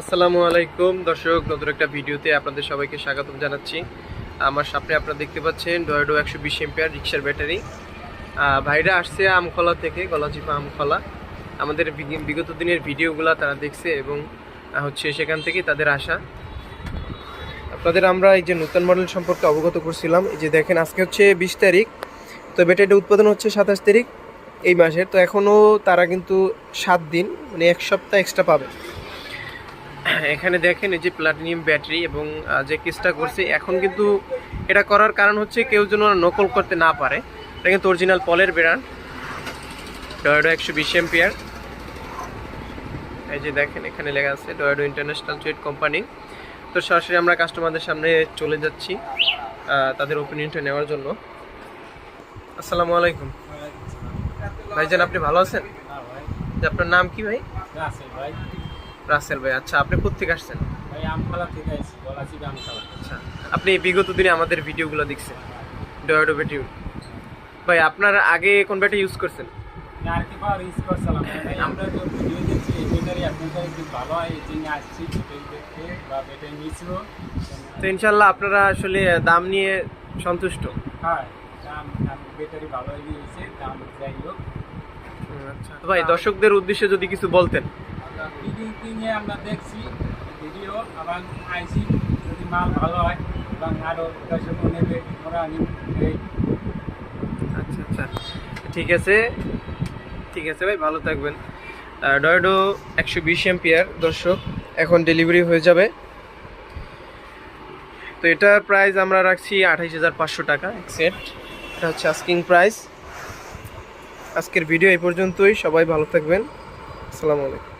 আসসালামু আলাইকুম দর্শক, নতুন একটা ভিডিওতে আপনাদের সবাইকে স্বাগতম জানাচ্ছি। আমার সামনে আপনারা দেখতে পাচ্ছেন ডয়েডো 120 এম্পিয়ার রিক্সার ব্যাটারি। ভাইরা আসছে আমখলা থেকে, গলাচিপা আমখলা। আমাদের বিগত দিনের ভিডিওগুলো তারা দেখছে এবং সেখান থেকেই তাদের আসা। আপনাদের আমরা এই যে নতুন মডেল সম্পর্কে অবগত করছিলাম। এই যে দেখেন, আজকে হচ্ছে 20 তারিখ, তো ব্যাটারিটা উৎপাদন হচ্ছে 27 তারিখ এই মাসের। তো এখনও তারা কিন্তু 7 দিন, মানে 1 সপ্তাহ এক্সট্রা পাবে। এখানে দেখেন এই যে প্লাটিনিয়াম ব্যাটারি এবং যে কেসটা করছে, এখন কিন্তু এটা করার কারণ হচ্ছে কেউ যেন নকল করতে না পারে। এটা কিন্তু অরিজিনাল পলের ব্র্যান্ড ডয়েডো 120 এম্পিয়ার। এই যে দেখেন এখানে লেখা আছে ডয়েডো ইন্টারন্যাশনাল ট্রেড কোম্পানি। তো সরাসরি আমরা কাস্টমারদের সামনে চলে যাচ্ছি তাদের ওপিনিয়নটা নেওয়ার জন্য। আসসালামু আলাইকুম ভাইজান, আপনি ভালো আছেন? আপনার নাম কি ভাই? রাসেল ভাই। আচ্ছা, আপনি কোথেকে আসছেন? আচ্ছা, আপনি বিগত দিনে আমাদের ভিডিওগুলো দেখছেন ডয়েডো ব্যাটারি। ভাই, আপনার আগে কোন ব্যাটারি ইউজ করছেন? তো ইনশাল্লাহ আপনারা আসলে দাম নিয়ে সন্তুষ্ট? আচ্ছা ভাই, দর্শকদের উদ্দেশ্যে যদি কিছু বলতেন। আমরা দেখছি ভিডিও আবার আইসি, যদি মাল ভালো হয় এবং আরো দর্শক নেবে ওরা আচ্ছা আচ্ছা, ঠিক আছে ভাই, ভালো থাকবেন। ডয়েডো 120 এম্পিয়ার দর্শক এখন ডেলিভারি হয়ে যাবে। তো এটার প্রাইস আমরা রাখছি 28,500 টাকা এক সেট। এটা হচ্ছে আস্কিং প্রাইস। আজকের ভিডিও এই পর্যন্তই। সবাই ভালো থাকবেন। আসসালামু আলাইকুম।